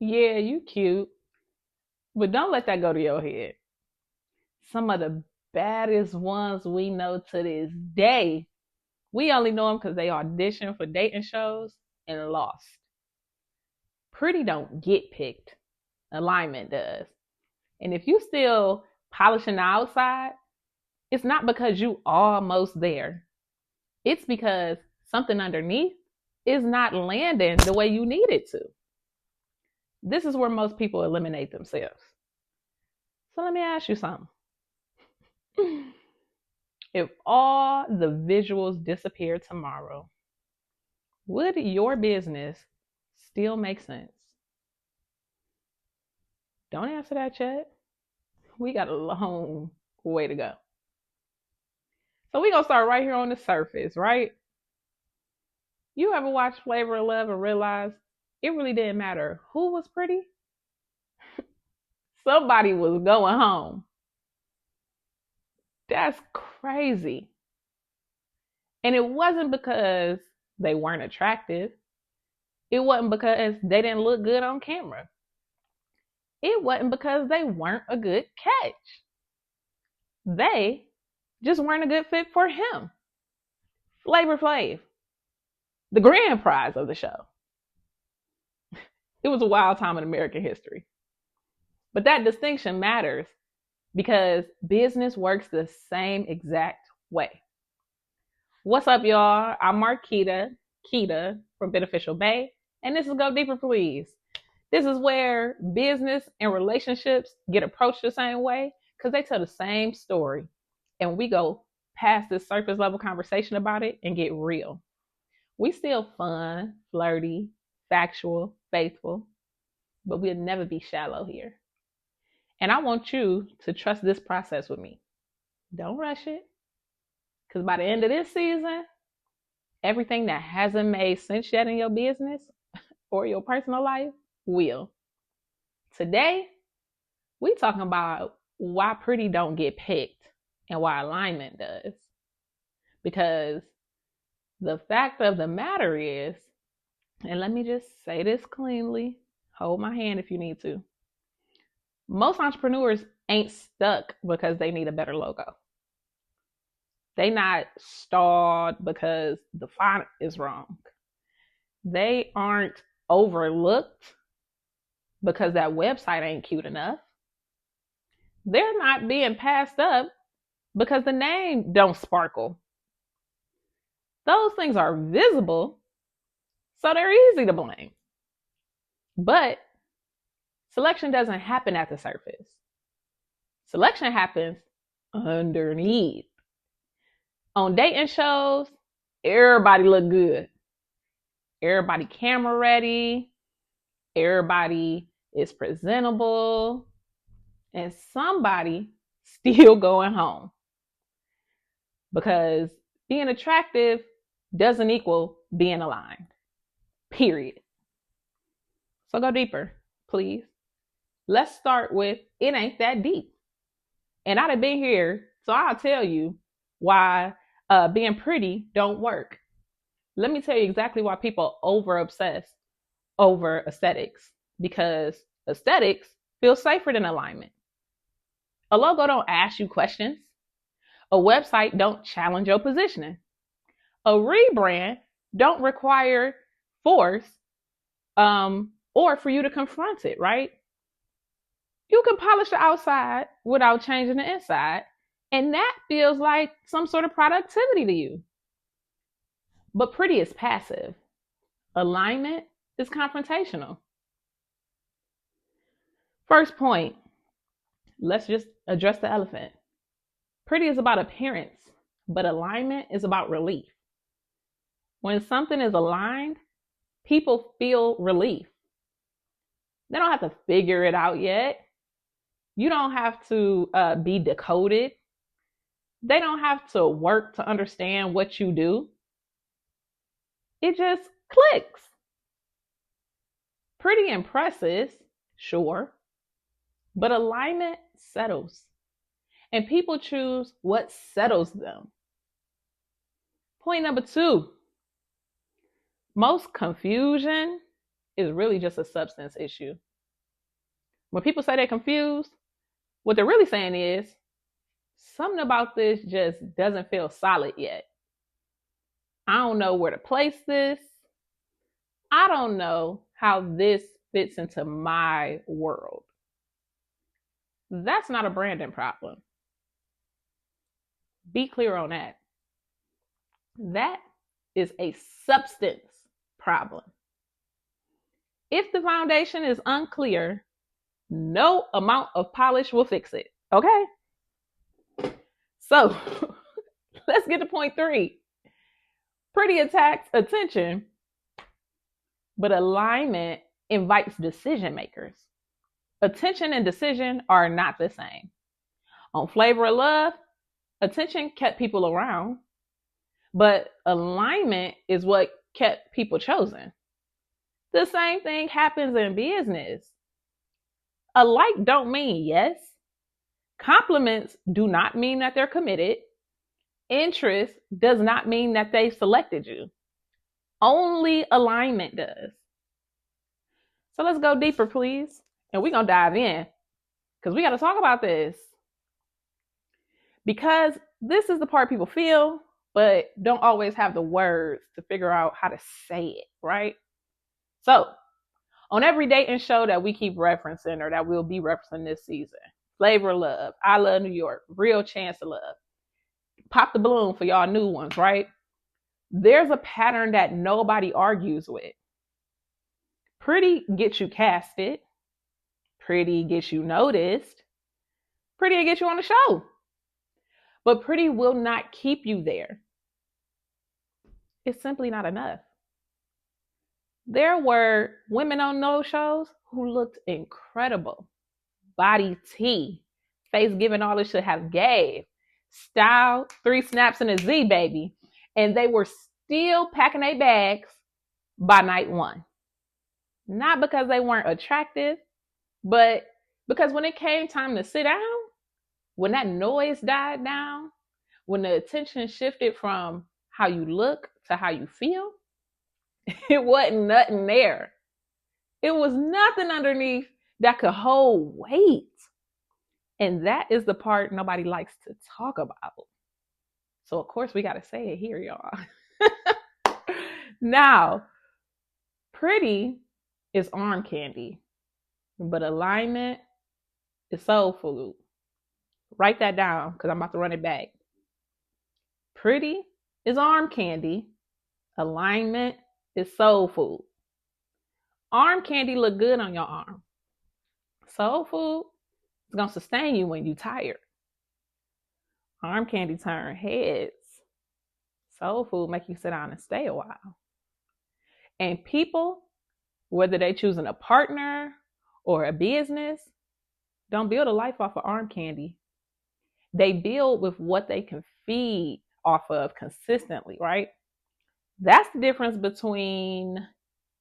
Yeah, you cute, but don't let that go to your head. Some of the baddest ones we know to this day, we only know them because they auditioned for dating shows and lost. Pretty don't get picked. Alignment does. And if you still polishing the outside, it's not because you almost there. It's because something underneath is not landing the way you need it to. This is where most people eliminate themselves. So let me ask you something. If all the visuals disappear tomorrow, would your business still make sense? Don't answer that yet. We got a long way to go. So we're going to start right here on the surface, right? You ever watch Flavor of Love and realize it really didn't matter who was pretty? Somebody was going home. That's crazy. And it wasn't because they weren't attractive. It wasn't because they didn't look good on camera. It wasn't because they weren't a good catch. They just weren't a good fit for him. Flavor Flav, the grand prize of the show. It was a wild time in American history. But that distinction matters because business works the same exact way. What's up, y'all? I'm Marquita, Keita from Beneficial Bay, and this is Go Deeper, Please. This is where business and relationships get approached the same way because they tell the same story. And we go past this surface level conversation about it and get real. We still fun, flirty, factual, faithful, but we'll never be shallow here. And I want you to trust this process with me. Don't rush it. Because by the end of this season, everything that hasn't made sense yet in your business or your personal life will. Today, we talking about why pretty don't get picked and why alignment does. Because the fact of the matter is, and let me just say this cleanly, hold my hand if you need to. Most entrepreneurs ain't stuck because they need a better logo. They not stalled because the font is wrong. They aren't overlooked because that website ain't cute enough. They're not being passed up because the name don't sparkle. Those things are visible, so they're easy to blame. But selection doesn't happen at the surface. Selection happens underneath. On dating shows, everybody look good. Everybody camera ready. Everybody is presentable. And somebody still going home. Because being attractive doesn't equal being aligned. Period. So go deeper, please. Let's start with it ain't that deep. And I'd have been here, so I'll tell you why being pretty don't work. Let me tell you exactly why people over obsess over aesthetics. Because aesthetics feel safer than alignment. A logo don't ask you questions. A website don't challenge your positioning. A rebrand don't require force or for you to confront it, right? You can polish the outside without changing the inside, and that feels like some sort of productivity to you. But pretty is passive. Alignment is confrontational. First point, let's just address the elephant. Pretty is about appearance, but alignment is about relief. When something is aligned, people feel relief. They don't have to figure it out yet. You don't have to be decoded. They don't have to work to understand what you do. It just clicks. Pretty impresses, sure, but alignment settles. And people choose what settles them. Point number 2. Most confusion is really just a substance issue. When people say they're confused, what they're really saying is something about this just doesn't feel solid yet. I don't know where to place this. I don't know how this fits into my world. That's not a branding problem. Be clear on that. That is a substance problem. If the foundation is unclear, no amount of polish will fix it. Okay? So let's get to point 3. Pretty attacks attention, but alignment invites decision makers. Attention and decision are not the same. On Flavor of Love, attention kept people around, but alignment is what kept people chosen. The same thing happens in business. A like don't mean yes. Compliments do not mean that they're committed. Interest does not mean that they've selected you. Only alignment does. So let's go deeper, please. And we're going to dive in because we got to talk about this. Because this is the part people feel, but don't always have the words to figure out how to say it, right? So, on every dating show that we keep referencing or that we'll be referencing this season, Flavor of Love, I Love New York, Real Chance of Love, pop the balloon for y'all new ones, right? There's a pattern that nobody argues with. Pretty gets you casted. Pretty gets you noticed. Pretty gets you on the show. But pretty will not keep you there. It's simply not enough. There were women on those shows who looked incredible. Body T, face giving all it should have gave. Style, 3 snaps and a Z, baby. And they were still packing their bags by night 1. Not because they weren't attractive, but because when it came time to sit down, when that noise died down, when the attention shifted from how you look to how you feel, it wasn't nothing there. It was nothing underneath that could hold weight. And that is the part nobody likes to talk about. So, of course, we got to say it here, y'all. Now, pretty is arm candy, but alignment is soul food. Write that down because I'm about to run it back. Pretty is arm candy. Alignment is soul food. Arm candy look good on your arm. Soul food is going to sustain you when you're tired. Arm candy turn heads. Soul food make you sit down and stay a while. And people, whether they choosing a partner or a business, don't build a life off of arm candy. They build with what they can feed off of consistently, right? That's the difference between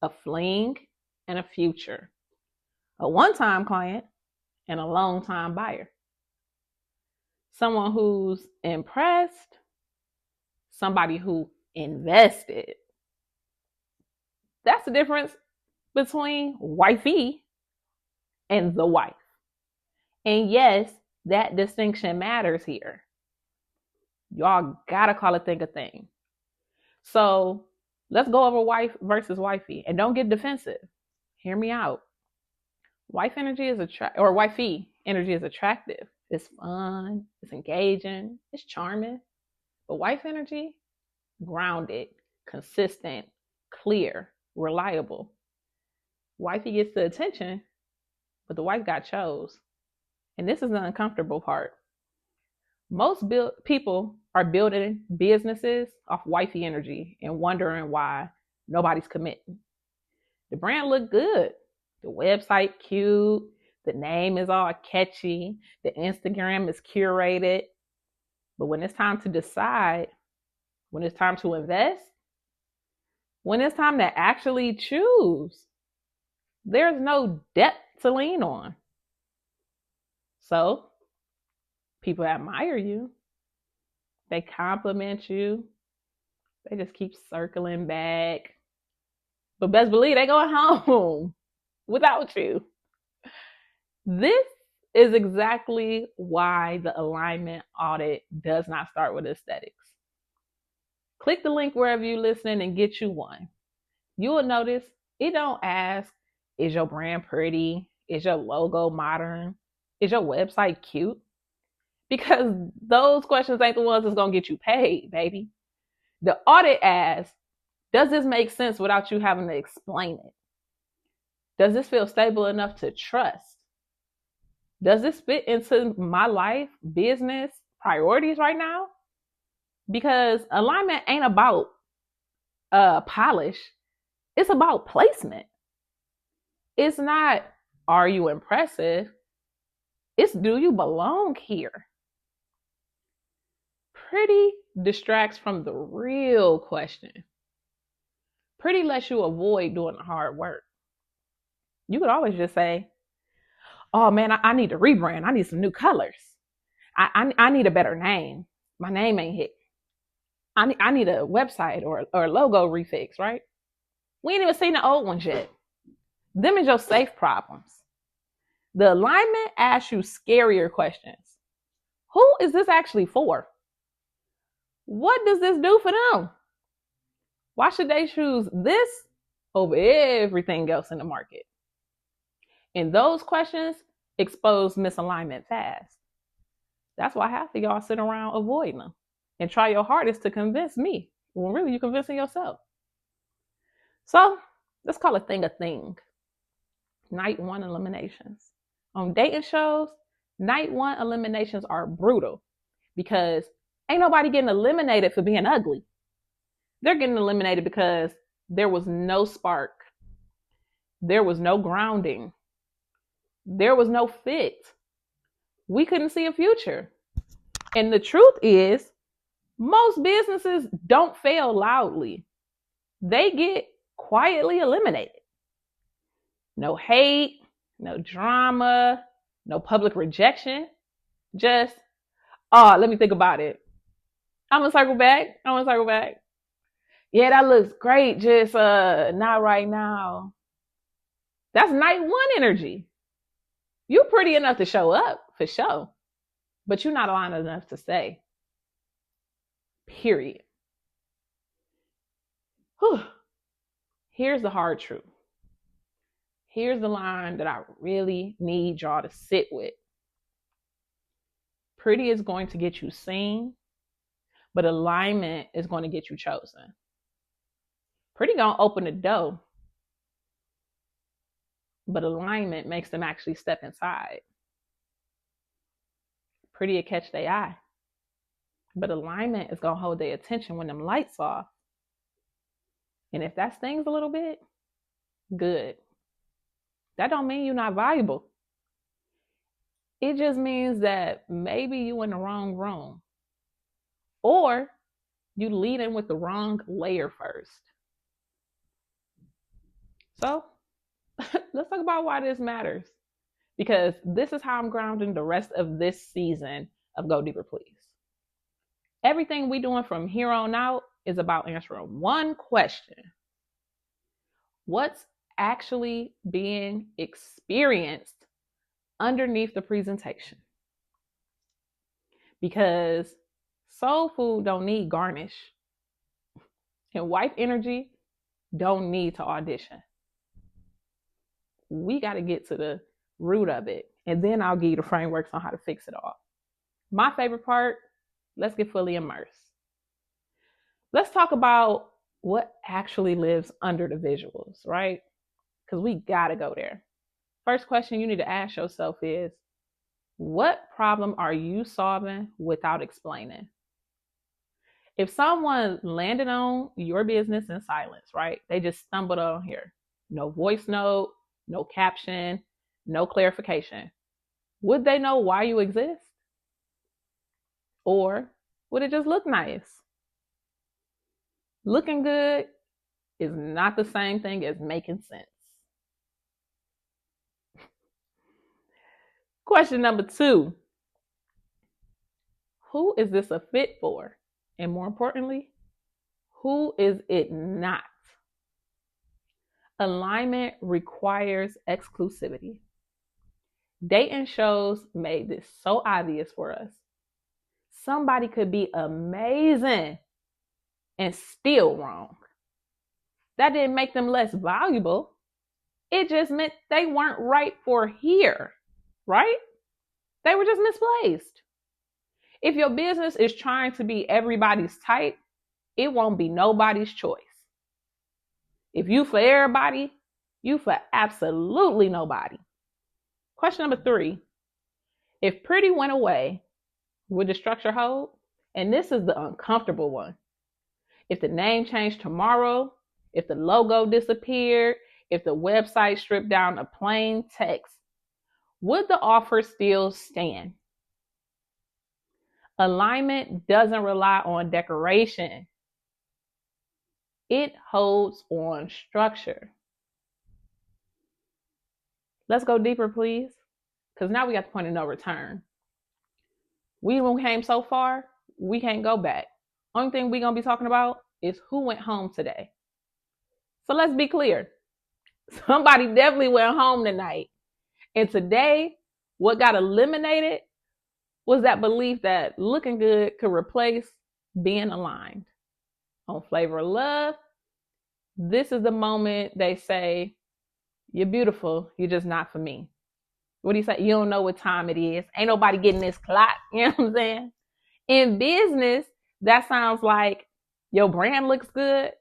a fling and a future. A one-time client and a long-time buyer. Someone who's impressed, somebody who invested. That's the difference between wifey and the wife. And yes, that distinction matters here. Y'all gotta call a thing a thing. So let's go over wife versus wifey. And don't get defensive. Hear me out. Wife energy is wifey energy is attractive. It's fun, it's engaging, it's charming. But wife energy, grounded, consistent, clear, reliable. Wifey gets the attention, but the wife got chose. And this is the uncomfortable part. Most people are building businesses off wifey energy and wondering why nobody's committing. The brand look good. The website cute. The name is all catchy. The Instagram is curated. But when it's time to decide, when it's time to invest, when it's time to actually choose, there's no depth to lean on. So, people admire you. They compliment you. They just keep circling back. But best believe they going home without you. This is exactly why the alignment audit does not start with aesthetics. Click the link wherever you listen and get you one. You will notice it don't ask, is your brand pretty? Is your logo modern? Is your website cute? Because those questions ain't the ones that's gonna get you paid, baby. The audit asks, does this make sense without you having to explain it? Does this feel stable enough to trust? Does this fit into my life, business, priorities right now? Because alignment ain't about polish, it's about placement. It's not, are you impressive? It's, do you belong here? Pretty distracts from the real question. Pretty lets you avoid doing the hard work. You could always just say, oh man, I need to rebrand. I need some new colors. I need a better name. My name ain't hit. I need a website or a logo refix, right? We ain't even seen the old ones yet. Them is your safe problems. The alignment asks you scarier questions. Who is this actually for? What does this do for them? Why should they choose this over everything else in the market? And those questions expose misalignment fast. That's why half of y'all sit around avoiding them and try your hardest to convince me when really you're convincing yourself. So let's call a thing a thing. Night one eliminations. On dating shows, night one eliminations are brutal because ain't nobody getting eliminated for being ugly. They're getting eliminated because there was no spark. There was no grounding. There was no fit. We couldn't see a future. And the truth is, most businesses don't fail loudly. They get quietly eliminated. No hate, no drama, no public rejection. Just, oh, let me think about it. I'm gonna circle back. Yeah, that looks great. Just not right now. That's night one energy. You're pretty enough to show up for sure, but you're not aligned enough to stay. Period. Whew. Here's the hard truth. Here's the line that I really need y'all to sit with. Pretty is going to get you seen, but alignment is going to get you chosen. Pretty gonna open the door, but alignment makes them actually step inside. Pretty will catch their eye, but alignment is gonna hold their attention when them lights off. And if that stings a little bit, good. That don't mean you're not valuable. It just means that maybe you in the wrong room, or you lead in with the wrong layer first. So let's talk about why this matters, because this is how I'm grounding the rest of this season of Go Deeper Please. Everything we doing from here on out is about answering one question. What's actually being experienced underneath the presentation? Because soul food don't need garnish, and wife energy don't need to audition. We got to get to the root of it, and then I'll give you the frameworks on how to fix it all. My favorite part, let's get fully immersed. Let's talk about what actually lives under the visuals, right? Because we got to go there. First question you need to ask yourself is, what problem are you solving without explaining? If someone landed on your business in silence, right? They just stumbled on here. No voice note, no caption, no clarification. Would they know why you exist? Or would it just look nice? Looking good is not the same thing as making sense. Question number 2. Who is this a fit for? And more importantly, who is it not? Alignment requires exclusivity. Dating shows made this so obvious for us. Somebody could be amazing and still wrong. That didn't make them less valuable. It just meant they weren't right for here, right? They were just misplaced. If your business is trying to be everybody's type, it won't be nobody's choice. If you for everybody, you for absolutely nobody. Question number 3. If pretty went away, would the structure hold? And this is the uncomfortable one. If the name changed tomorrow, if the logo disappeared, if the website stripped down to plain text, would the offer still stand? Alignment doesn't rely on decoration. It holds on structure. Let's go deeper, please, because now we got the point of no return. We came so far, we can't go back. Only thing we're going to be talking about is who went home today. So let's be clear. Somebody definitely went home tonight. And today, what got eliminated was that belief that looking good could replace being aligned. On Flavor of Love, this is the moment they say, you're beautiful, you're just not for me. What do you say? You don't know what time it is. Ain't nobody getting this clock. You know what I'm saying? In business, that sounds like your brand looks good,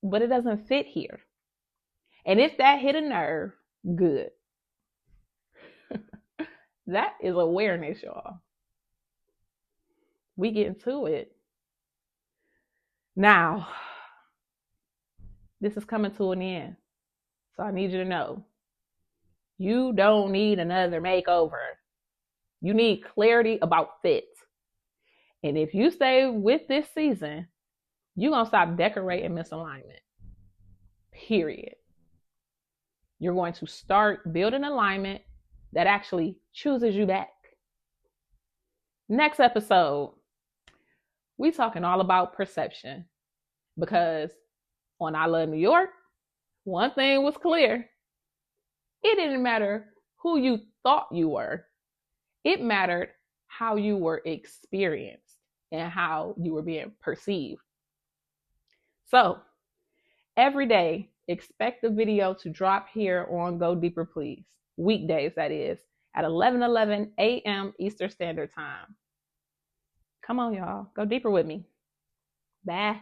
but it doesn't fit here. And if that hit a nerve, good. That is awareness, y'all. We get into it. Now, this is coming to an end. So I need you to know, you don't need another makeover. You need clarity about fit. And if you stay with this season, you're going to stop decorating misalignment. Period. You're going to start building alignment that actually chooses you back. Next episode, we talking all about perception, because on I Love New York, one thing was clear. It didn't matter who you thought you were. It mattered how you were experienced and how you were being perceived. So every day, expect the video to drop here on Go Deeper Please. Weekdays, that is, at 11:11 a.m. Eastern Standard Time. Come on, y'all. Go deeper with me. Bye.